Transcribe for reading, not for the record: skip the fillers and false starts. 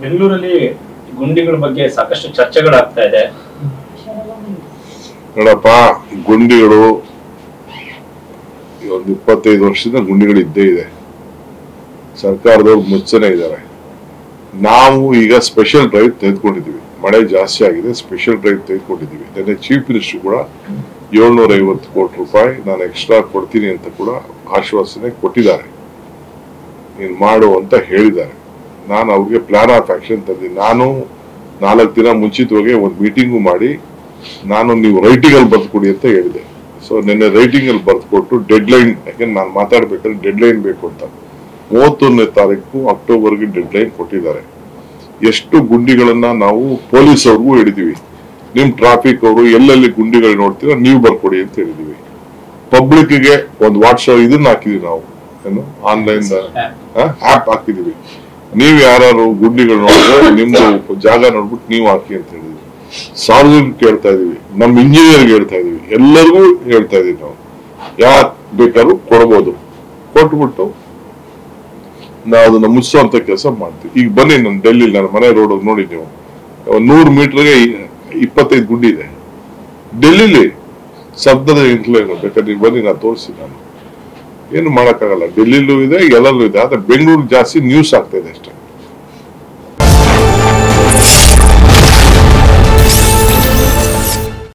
ಬೆಂಗಳೂರಲ್ಲಿ ಗುಂಡಿಗಳ ಬಗ್ಗೆ ಸಾಕಷ್ಟು ಚರ್ಚೆಗಳಾಗ್ತಾ ಇದೆ. ನೋಡಪ್ಪ, ಗುಂಡಿಗಳು ಒಂದು 25 ವರ್ಷದಿಂದ ಗುಂಡಿಗಳು ಇದ್ದೇ ಇದೆ. ಸರ್ಕಾರದವ್ರು ಮುಚ್ಚನೆ ಇದ್ದಾರೆ. ನಾವು ಈಗ ಸ್ಪೆಷಲ್ ಡ್ರೈವ್ ತೆಗೆದುಕೊಂಡಿದ್ದೀವಿ. ಮಳೆ ಜಾಸ್ತಿ ಆಗಿದೆ, ಸ್ಪೆಷಲ್ ಡ್ರೈವ್ ತೆಗೆದುಕೊಂಡಿದ್ದೀವಿ. ನಿನ್ನೆ ಚೀಫ್ ಮಿನಿಸ್ಟರ್ ಕೂಡ 750 ಕೋಟಿ ರೂಪಾಯಿ ನಾನು ಎಕ್ಸ್ಟ್ರಾ ಕೊಡ್ತೀನಿ ಅಂತ ಕೂಡ ಆಶ್ವಾಸನೆ ಕೊಟ್ಟಿದ್ದಾರೆ. ನೀನು ಮಾಡು ಅಂತ ಹೇಳಿದ್ದಾರೆ. ನಾನು ಅವ್ರಿಗೆ ಪ್ಲಾನ್ ಆಫ್ ಆಕ್ಷನ್ ತಂದಿದ್ದೀನಿ. ನಾನು 4 ದಿನ ಮುಂಚಿತವಾಗಿ ಒಂದು ಮೀಟಿಂಗು ಮಾಡಿ ನಾನು ನೀವು ರೈಟಿಂಗ್ ಅಲ್ಲಿ ಬರ್ದುಕೊಡಿ ಅಂತ ಹೇಳಿದೆ. ಸೊ ನಿನ್ನೆ ರೈಟಿಂಗ್ ಅಲ್ಲಿ ಬರ್ದುಕೊಟ್ಟು ಡೆಡ್ ಲೈನ್, ಯಾಕಂದ್ರೆ ನಾನು ಮಾತಾಡ್ಬೇಕಾದ್ರೆ ಡೆಡ್ ಲೈನ್ ಬೇಕು ಅಂತ 31ನೇ ತಾರೀಕು ಅಕ್ಟೋಬರ್ಗೆ ಡೆಡ್ ಲೈನ್ ಕೊಟ್ಟಿದ್ದಾರೆ. ಎಷ್ಟು ಗುಂಡಿಗಳನ್ನ ನಾವು ಪೊಲೀಸ್ ಅವ್ರಿಗೂ ಹೇಳಿದೀವಿ. ನಿಮ್ ಟ್ರಾಫಿಕ್ ಅವರು ಎಲ್ಲೆಲ್ಲಿ ಗುಂಡಿಗಳು ನೋಡ್ತೀರೋ ನೀವು ಬರ್ಕೊಡಿ ಅಂತ ಹೇಳಿದೀವಿ. ಪಬ್ಲಿಕ್ಗೆ ಒಂದು ವಾಟ್ಸ್ಆಪ್ ಇದನ್ನ ಹಾಕಿದೀವಿ ನಾವು, ಏನು ಆನ್ಲೈನ್ ಆಪ್ ಹಾಕಿದೀವಿ. ನೀವ್ ಯಾರು ಗುಂಡಿಗಳು ನೋಡಿದ್ರೆ ನಿಮ್ದು ಜಾಗ ನೋಡ್ಬಿಟ್ಟು ನೀವು ಹಾಕಿ ಅಂತ ಹೇಳಿದ್ವಿ. ಸಾರ್ವಜನಿಕ ಹೇಳ್ತಾ ಇದೀವಿ, ನಮ್ಮ ಇಂಜಿನಿಯರ್ಗೆ ಹೇಳ್ತಾ ಇದೀವಿ, ಎಲ್ಲರಿಗೂ ಹೇಳ್ತಾ ಇದೀವಿ. ನಾವು ಯಾರು ಬೇಕಾದ್ರೂ ಕೊಡ್ಬೋದು, ಕೊಟ್ಬಿಟ್ಟು ನಾವು ಅದನ್ನ ಮುಚ್ಚುವಂತ ಕೆಲಸ ಮಾಡ್ತೀವಿ. ಈಗ ಬನ್ನಿ, ನಾನು ಡೆಲ್ಲಿ ನನ್ನ ಮನೆ ರೋಡ್ ನೋಡಿ, ನೀವು 100 ಮೀಟರ್ಗೆ 25 ಗುಂಡಿ ಇದೆ ಡೆಲ್ಲಿಲಿ. ಶಬ್ದದ ಇಂಟ್ಲೇನು ಬೇಕಾದ್ರೆ ನೀವು ಬನ್ನಿ, ನಾನು ತೋರಿಸಿ. ನಾನು ಏನು ಮಾಡಕ್ಕಾಗಲ್ಲ. ಡೆಲ್ಲಿಲೂ ಇದೆ, ಎಲ್ಲರಲ್ಲೂ ಇದೆ. ಆದ್ರೆ ಬೆಂಗಳೂರು ಜಾಸ್ತಿ ನ್ಯೂಸ್ ಆಗ್ತಾ ಇದೆ ಅಷ್ಟೇ.